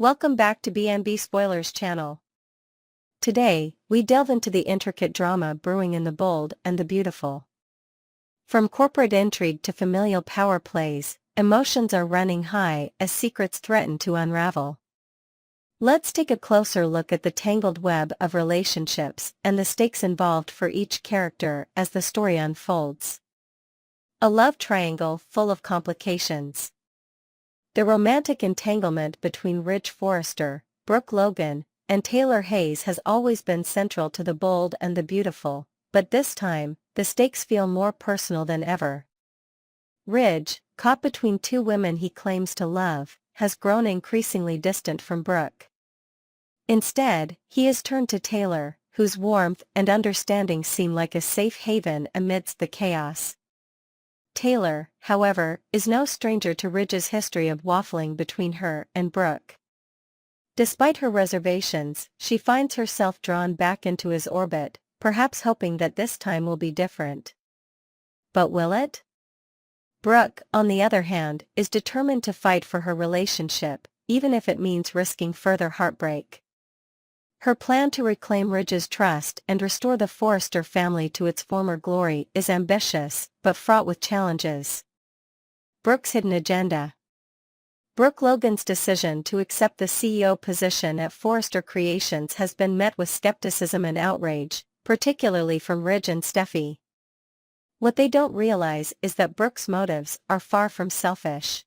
Welcome back to B&B Spoilers channel. Today, we delve into the intricate drama brewing in The Bold and the Beautiful. From corporate intrigue to familial power plays, emotions are running high as secrets threaten to unravel. Let's take a closer look at the tangled web of relationships and the stakes involved for each character as the story unfolds. A love triangle full of complications. The romantic entanglement between Ridge Forrester, Brooke Logan, and Taylor Hayes has always been central to The Bold and the Beautiful, but this time, the stakes feel more personal than ever. Ridge, caught between two women he claims to love, has grown increasingly distant from Brooke. Instead, he has turned to Taylor, whose warmth and understanding seem like a safe haven amidst the chaos. Taylor, however, is no stranger to Ridge's history of waffling between her and Brooke. Despite her reservations, she finds herself drawn back into his orbit, perhaps hoping that this time will be different. But will it? Brooke, on the other hand, is determined to fight for her relationship, even if it means risking further heartbreak. Her plan to reclaim Ridge's trust and restore the Forrester family to its former glory is ambitious, but fraught with challenges. Brooke's hidden agenda. Brooke Logan's decision to accept the CEO position at Forrester Creations has been met with skepticism and outrage, particularly from Ridge and Steffy. What they don't realize is that Brooke's motives are far from selfish.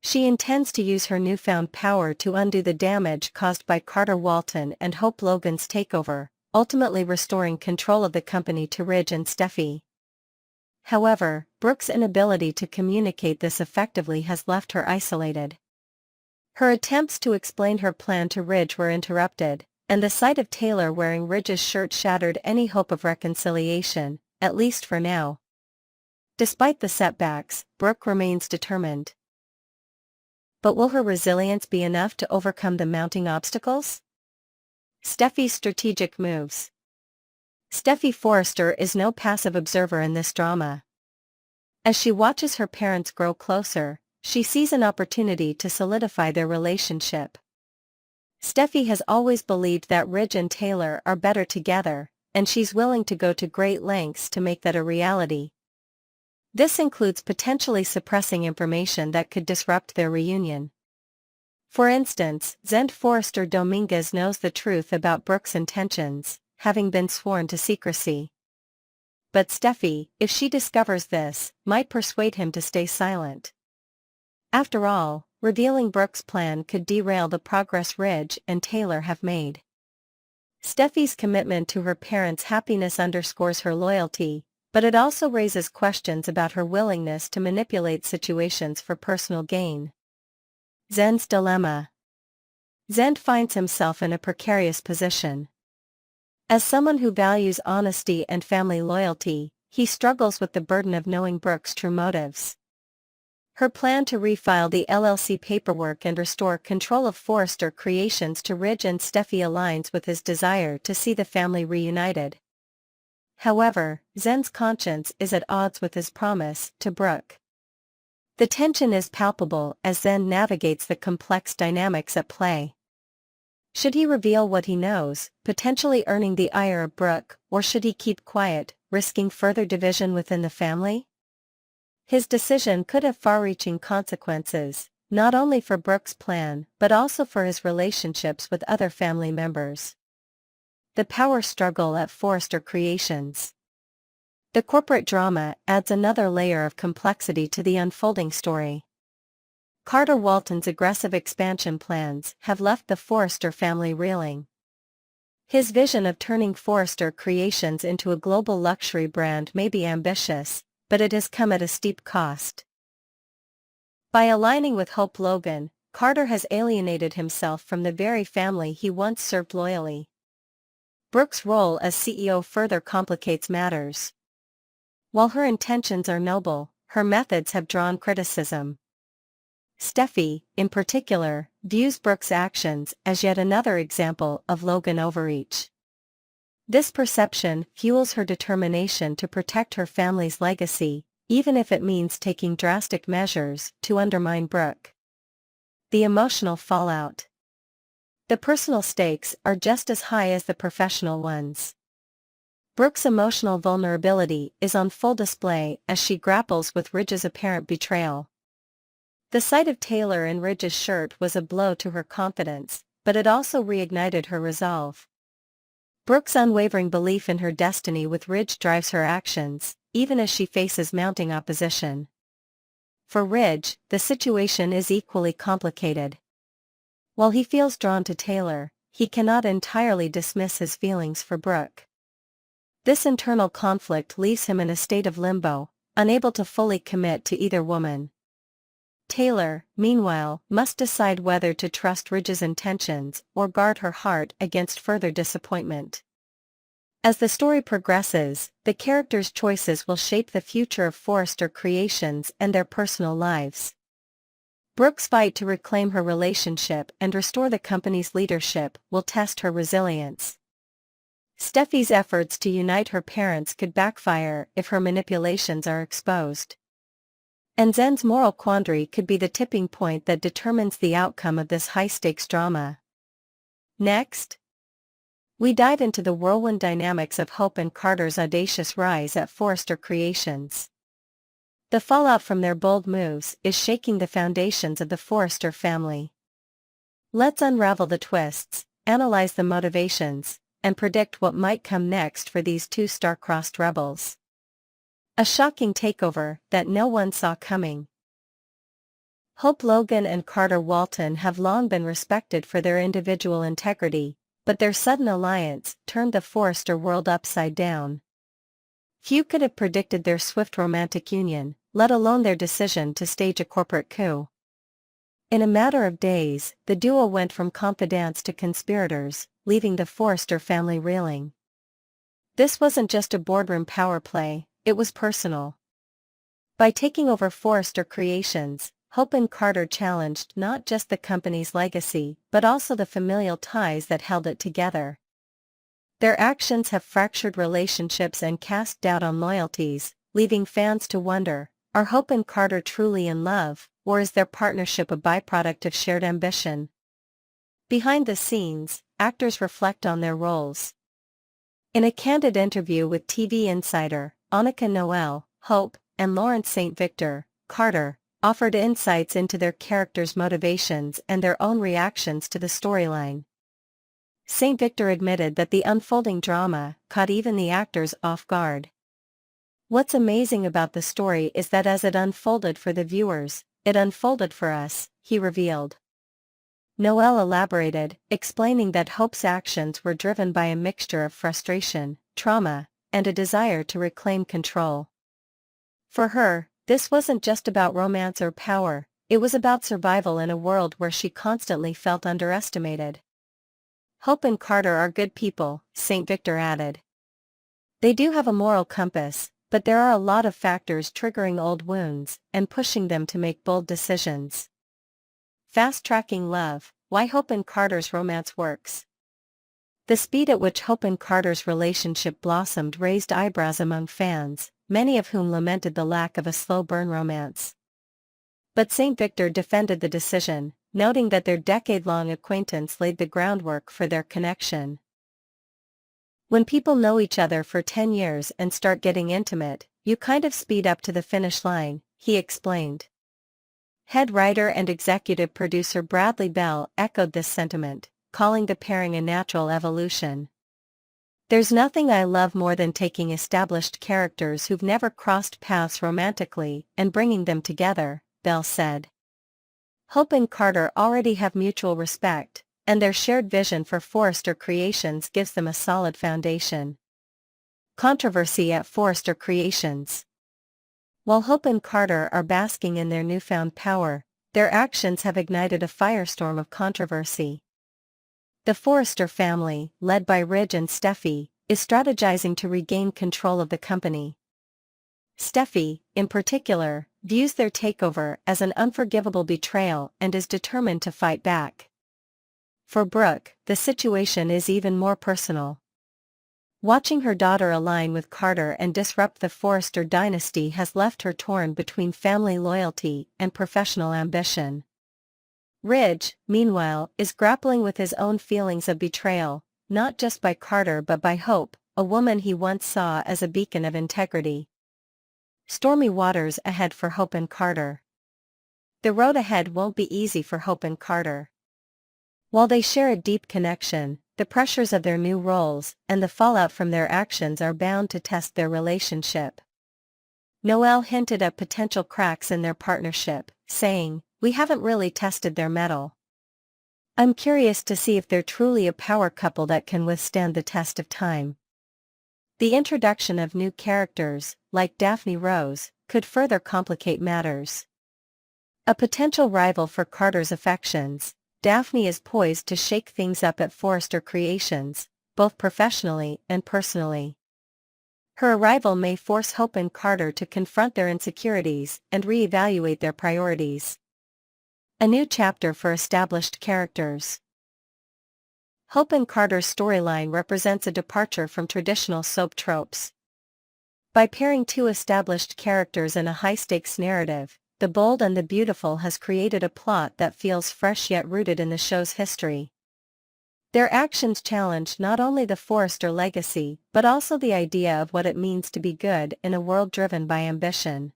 She intends to use her newfound power to undo the damage caused by Carter Walton and Hope Logan's takeover, ultimately restoring control of the company to Ridge and Steffy. However, Brooke's inability to communicate this effectively has left her isolated. Her attempts to explain her plan to Ridge were interrupted, and the sight of Taylor wearing Ridge's shirt shattered any hope of reconciliation, at least for now. Despite the setbacks, Brooke remains determined. But will her resilience be enough to overcome the mounting obstacles? Steffy's strategic moves. Steffy Forrester is no passive observer in this drama. As she watches her parents grow closer, she sees an opportunity to solidify their relationship. Steffy has always believed that Ridge and Taylor are better together, and she's willing to go to great lengths to make that a reality. This includes potentially suppressing information that could disrupt their reunion. For instance, Zende Forrester Dominguez knows the truth about Brooke's intentions, having been sworn to secrecy. But Steffy, if she discovers this, might persuade him to stay silent. After all, revealing Brooke's plan could derail the progress Ridge and Taylor have made. Steffy's commitment to her parents' happiness underscores her loyalty, but it also raises questions about her willingness to manipulate situations for personal gain. Zende's dilemma. Zende finds himself in a precarious position. As someone who values honesty and family loyalty, he struggles with the burden of knowing Brooke's true motives. Her plan to refile the LLC paperwork and restore control of Forrester Creations to Ridge and Steffy aligns with his desire to see the family reunited. However, Zende's conscience is at odds with his promise to Brooke. The tension is palpable as Zende navigates the complex dynamics at play. Should he reveal what he knows, potentially earning the ire of Brooke, or should he keep quiet, risking further division within the family? His decision could have far-reaching consequences, not only for Brooke's plan but also for his relationships with other family members. The power struggle at Forrester Creations. The corporate drama adds another layer of complexity to the unfolding story. Carter Walton's aggressive expansion plans have left the Forrester family reeling. His vision of turning Forrester Creations into a global luxury brand may be ambitious, but it has come at a steep cost. By aligning with Hope Logan, Carter has alienated himself from the very family he once served loyally. Brooke's role as CEO further complicates matters. While her intentions are noble, her methods have drawn criticism. Steffy, in particular, views Brooke's actions as yet another example of Logan overreach. This perception fuels her determination to protect her family's legacy, even if it means taking drastic measures to undermine Brooke. The emotional fallout. The personal stakes are just as high as the professional ones. Brooke's emotional vulnerability is on full display as she grapples with Ridge's apparent betrayal. The sight of Taylor in Ridge's shirt was a blow to her confidence, but it also reignited her resolve. Brooke's unwavering belief in her destiny with Ridge drives her actions, even as she faces mounting opposition. For Ridge, the situation is equally complicated. While he feels drawn to Taylor, he cannot entirely dismiss his feelings for Brooke. This internal conflict leaves him in a state of limbo, unable to fully commit to either woman. Taylor, meanwhile, must decide whether to trust Ridge's intentions or guard her heart against further disappointment. As the story progresses, the characters' choices will shape the future of Forrester Creations and their personal lives. Brooke's fight to reclaim her relationship and restore the company's leadership will test her resilience. Steffy's efforts to unite her parents could backfire if her manipulations are exposed. And Zende's moral quandary could be the tipping point that determines the outcome of this high-stakes drama. Next, we dive into the whirlwind dynamics of Hope and Carter's audacious rise at Forrester Creations. The fallout from their bold moves is shaking the foundations of the Forrester family. Let's unravel the twists, analyze the motivations, and predict what might come next for these two star-crossed rebels. A shocking takeover that no one saw coming. Hope Logan and Carter Walton have long been respected for their individual integrity, but their sudden alliance turned the Forrester world upside down. Few could have predicted their swift romantic union, let alone their decision to stage a corporate coup. In a matter of days, the duo went from confidants to conspirators, leaving the Forrester family reeling. This wasn't just a boardroom power play, it was personal. By taking over Forrester Creations, Hope and Carter challenged not just the company's legacy, but also the familial ties that held it together. Their actions have fractured relationships and cast doubt on loyalties, leaving fans to wonder, are Hope and Carter truly in love, or is their partnership a byproduct of shared ambition? Behind the scenes, actors reflect on their roles. In a candid interview with TV Insider, Annika Noel, Hope, and Lawrence St. Victor, Carter, offered insights into their characters' motivations and their own reactions to the storyline. St. Victor admitted that the unfolding drama caught even the actors off guard. What's amazing about the story is that as it unfolded for the viewers, it unfolded for us, he revealed. Noel elaborated, explaining that Hope's actions were driven by a mixture of frustration, trauma, and a desire to reclaim control. For her, this wasn't just about romance or power, it was about survival in a world where she constantly felt underestimated. Hope and Carter are good people, St. Victor added. They do have a moral compass, but there are a lot of factors triggering old wounds and pushing them to make bold decisions. Fast-tracking love, why Hope and Carter's romance works. The speed at which Hope and Carter's relationship blossomed raised eyebrows among fans, many of whom lamented the lack of a slow-burn romance. But St. Victor defended the decision, noting that their decade-long acquaintance laid the groundwork for their connection. When people know each other for 10 years and start getting intimate, you kind of speed up to the finish line, he explained. Head writer and executive producer Bradley Bell echoed this sentiment, calling the pairing a natural evolution. There's nothing I love more than taking established characters who've never crossed paths romantically and bringing them together, Bell said. Hope and Carter already have mutual respect, and their shared vision for Forrester Creations gives them a solid foundation. Controversy at Forrester Creations. While Hope and Carter are basking in their newfound power, their actions have ignited a firestorm of controversy. The Forrester family, led by Ridge and Steffy, is strategizing to regain control of the company. Steffy, in particular, views their takeover as an unforgivable betrayal and is determined to fight back. For Brooke, the situation is even more personal. Watching her daughter align with Carter and disrupt the Forrester dynasty has left her torn between family loyalty and professional ambition. Ridge, meanwhile, is grappling with his own feelings of betrayal, not just by Carter but by Hope, a woman he once saw as a beacon of integrity. Stormy waters ahead for Hope and Carter. The road ahead won't be easy for Hope and Carter. While they share a deep connection, the pressures of their new roles and the fallout from their actions are bound to test their relationship. Noelle hinted at potential cracks in their partnership, saying, "We haven't really tested their mettle. I'm curious to see if they're truly a power couple that can withstand the test of time." The introduction of new characters, like Daphne Rose, could further complicate matters. A potential rival for Carter's affections, Daphne is poised to shake things up at Forrester Creations, both professionally and personally. Her arrival may force Hope and Carter to confront their insecurities and re-evaluate their priorities. A new chapter for established characters. Hope and Carter's storyline represents a departure from traditional soap tropes. By pairing two established characters in a high-stakes narrative, The Bold and the Beautiful has created a plot that feels fresh yet rooted in the show's history. Their actions challenge not only the Forrester legacy but also the idea of what it means to be good in a world driven by ambition.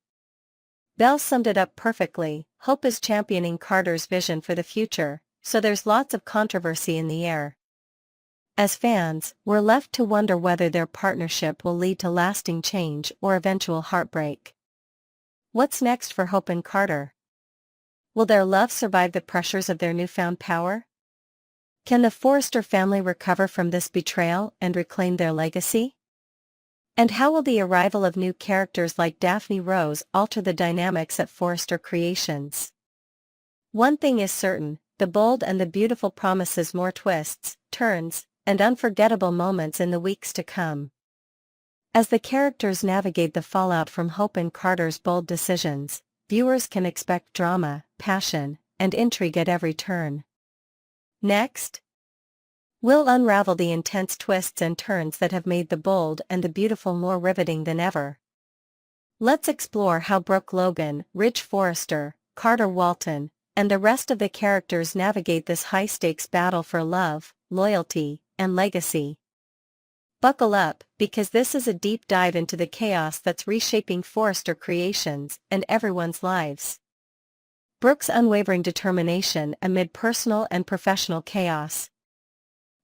Belle summed it up perfectly: Hope is championing Carter's vision for the future, so there's lots of controversy in the air. As fans, we're left to wonder whether their partnership will lead to lasting change or eventual heartbreak. What's next for Hope and Carter? Will their love survive the pressures of their newfound power? Can the Forrester family recover from this betrayal and reclaim their legacy? And how will the arrival of new characters like Daphne Rose alter the dynamics at Forrester Creations? One thing is certain: The Bold and the Beautiful promises more twists, turns, and unforgettable moments in the weeks to come. As the characters navigate the fallout from Hope and Carter's bold decisions, viewers can expect drama, passion, and intrigue at every turn. Next, we'll unravel the intense twists and turns that have made The Bold and the Beautiful more riveting than ever. Let's explore how Brooke Logan, Ridge Forrester, Carter Walton, and the rest of the characters navigate this high-stakes battle for love, loyalty, and legacy. Buckle up, because this is a deep dive into the chaos that's reshaping Forrester Creations and everyone's lives. Brooke's unwavering determination amid personal and professional chaos.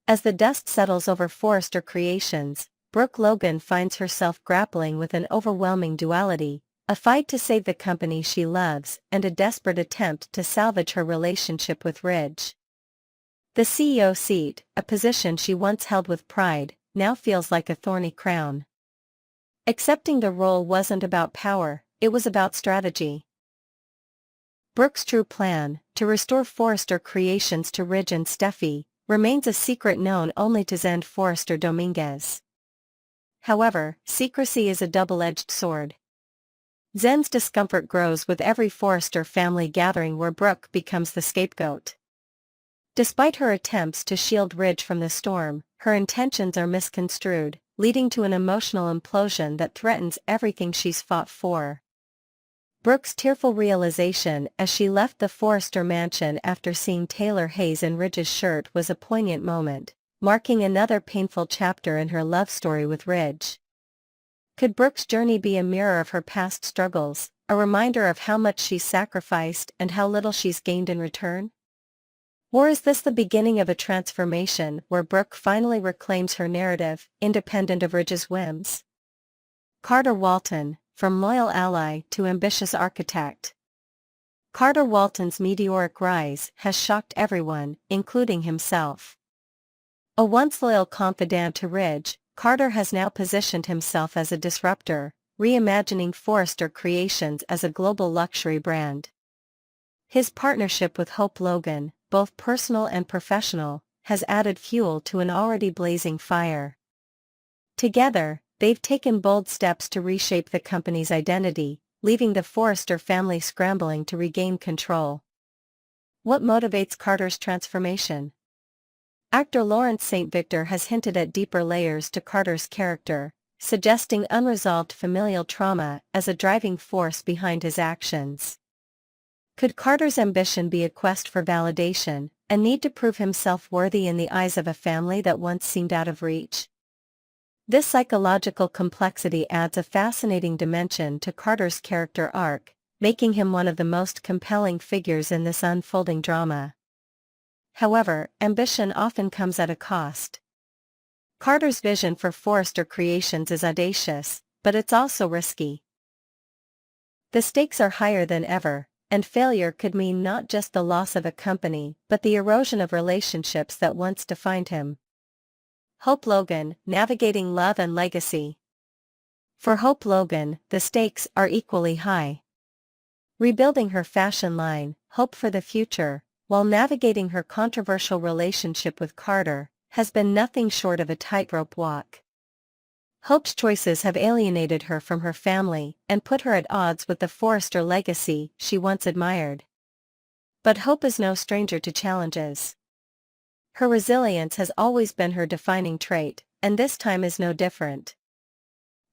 As the dust settles over Forrester Creations, Brooke Logan finds herself grappling with an overwhelming duality: a fight to save the company she loves and a desperate attempt to salvage her relationship with Ridge. The CEO seat, a position she once held with pride, now feels like a thorny crown. Accepting the role wasn't about power, it was about strategy. Brooke's true plan, to restore Forrester Creations to Ridge and Steffy, remains a secret known only to Zende Forrester Dominguez. However, secrecy is a double-edged sword. Zende's discomfort grows with every Forrester family gathering where Brooke becomes the scapegoat. Despite her attempts to shield Ridge from the storm, her intentions are misconstrued, leading to an emotional implosion that threatens everything she's fought for. Brooke's tearful realization as she left the Forrester mansion after seeing Taylor Hayes in Ridge's shirt was a poignant moment, marking another painful chapter in her love story with Ridge. Could Brooke's journey be a mirror of her past struggles, a reminder of how much she's sacrificed and how little she's gained in return? Or is this the beginning of a transformation where Brooke finally reclaims her narrative, independent of Ridge's whims? Carter Walton, from loyal ally to ambitious architect. Carter Walton's meteoric rise has shocked everyone, including himself. A once loyal confidant to Ridge, Carter has now positioned himself as a disruptor, reimagining Forrester Creations as a global luxury brand. His partnership with Hope Logan, both personal and professional, has added fuel to an already blazing fire. Together, they've taken bold steps to reshape the company's identity, leaving the Forrester family scrambling to regain control. What motivates Carter's transformation? Actor Lawrence St. Victor has hinted at deeper layers to Carter's character, suggesting unresolved familial trauma as a driving force behind his actions. Could Carter's ambition be a quest for validation, a need to prove himself worthy in the eyes of a family that once seemed out of reach? This psychological complexity adds a fascinating dimension to Carter's character arc, making him one of the most compelling figures in this unfolding drama. However, ambition often comes at a cost. Carter's vision for Forrester Creations is audacious, but it's also risky. The stakes are higher than ever, and failure could mean not just the loss of a company but the erosion of relationships that once defined him. Hope Logan, navigating love and legacy. For Hope Logan, the stakes are equally high. Rebuilding her fashion line, Hope for the future, while navigating her controversial relationship with Carter, has been nothing short of a tightrope walk. Hope's choices have alienated her from her family and put her at odds with the Forrester legacy she once admired. But Hope is no stranger to challenges. Her resilience has always been her defining trait, and this time is no different.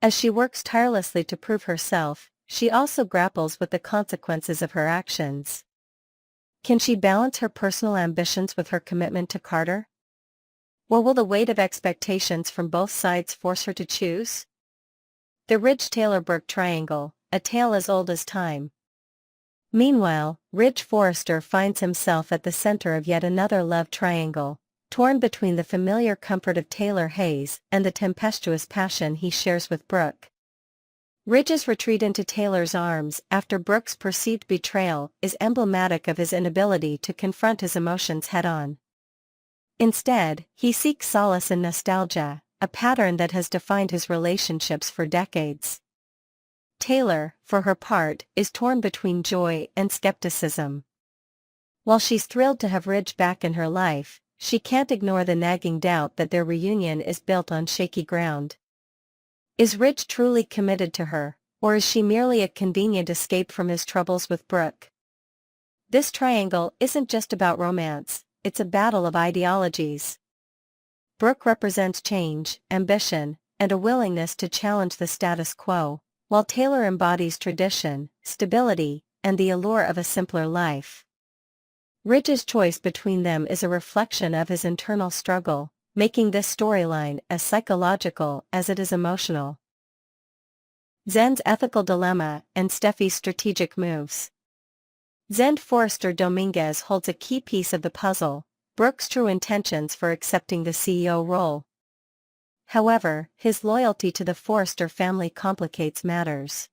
As she works tirelessly to prove herself, she also grapples with the consequences of her actions. Can she balance her personal ambitions with her commitment to Carter? Or will the weight of expectations from both sides force her to choose? The Ridge-Taylor-Brooke triangle, a tale as old as time. Meanwhile, Ridge Forrester finds himself at the center of yet another love triangle, torn between the familiar comfort of Taylor Hayes and the tempestuous passion he shares with Brooke. Ridge's retreat into Taylor's arms after Brooke's perceived betrayal is emblematic of his inability to confront his emotions head-on. Instead, he seeks solace in nostalgia, a pattern that has defined his relationships for decades. Taylor, for her part, is torn between joy and skepticism. While she's thrilled to have Ridge back in her life, she can't ignore the nagging doubt that their reunion is built on shaky ground. Is Ridge truly committed to her, or is she merely a convenient escape from his troubles with Brooke? This triangle isn't just about romance, it's a battle of ideologies. Brooke represents change, ambition, and a willingness to challenge the status quo, while Taylor embodies tradition, stability, and the allure of a simpler life. Ridge's choice between them is a reflection of his internal struggle, making this storyline as psychological as it is emotional. Zende's ethical dilemma and Steffy's strategic moves. Zende Forrester Dominguez holds a key piece of the puzzle, Brooke's true intentions for accepting the CEO role. However, his loyalty to the Forrester family complicates matters.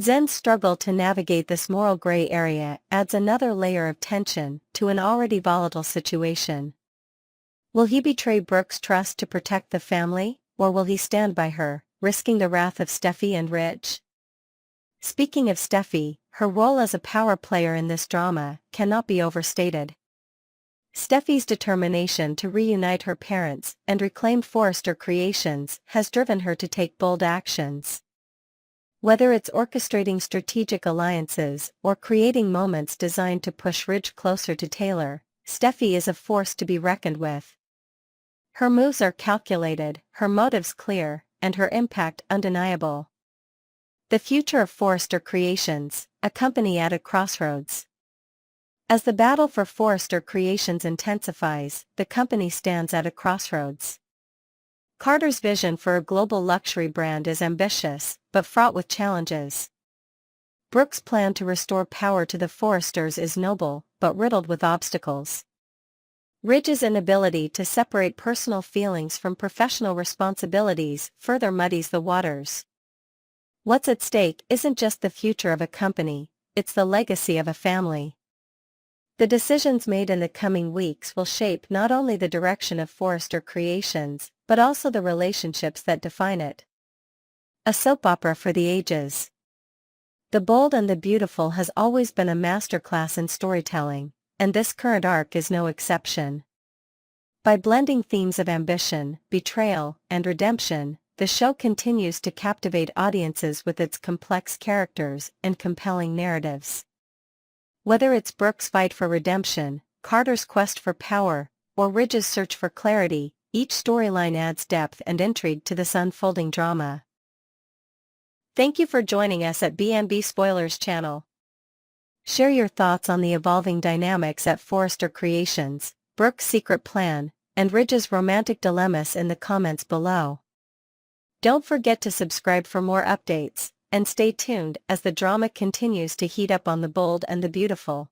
Zende's struggle to navigate this moral gray area adds another layer of tension to an already volatile situation. Will he betray Brooke's trust to protect the family, or will he stand by her, risking the wrath of Steffy and Ridge? Speaking of Steffy, her role as a power player in this drama cannot be overstated. Steffy's determination to reunite her parents and reclaim Forrester Creations has driven her to take bold actions. Whether it's orchestrating strategic alliances or creating moments designed to push Ridge closer to Taylor, Steffy is a force to be reckoned with. Her moves are calculated, her motives clear, and her impact undeniable. The future of Forrester Creations, a company at a crossroads. As the battle for Forrester Creations intensifies, the company stands at a crossroads. Carter's vision for a global luxury brand is ambitious, but fraught with challenges. Brooke's plan to restore power to the Forresters is noble, but riddled with obstacles. Ridge's inability to separate personal feelings from professional responsibilities further muddies the waters. What's at stake isn't just the future of a company, it's the legacy of a family. The decisions made in the coming weeks will shape not only the direction of Forrester Creations, but also the relationships that define it. A soap opera for the ages. The Bold and the Beautiful has always been a masterclass in storytelling, and this current arc is no exception. By blending themes of ambition, betrayal, and redemption, the show continues to captivate audiences with its complex characters and compelling narratives. Whether it's Brooke's fight for redemption, Carter's quest for power, or Ridge's search for clarity, each storyline adds depth and intrigue to this unfolding drama. Thank you for joining us at B&B Spoilers channel. Share your thoughts on the evolving dynamics at Forrester Creations, Brooke's secret plan, and Ridge's romantic dilemmas in the comments below. Don't forget to subscribe for more updates, and stay tuned as the drama continues to heat up on The Bold and the Beautiful.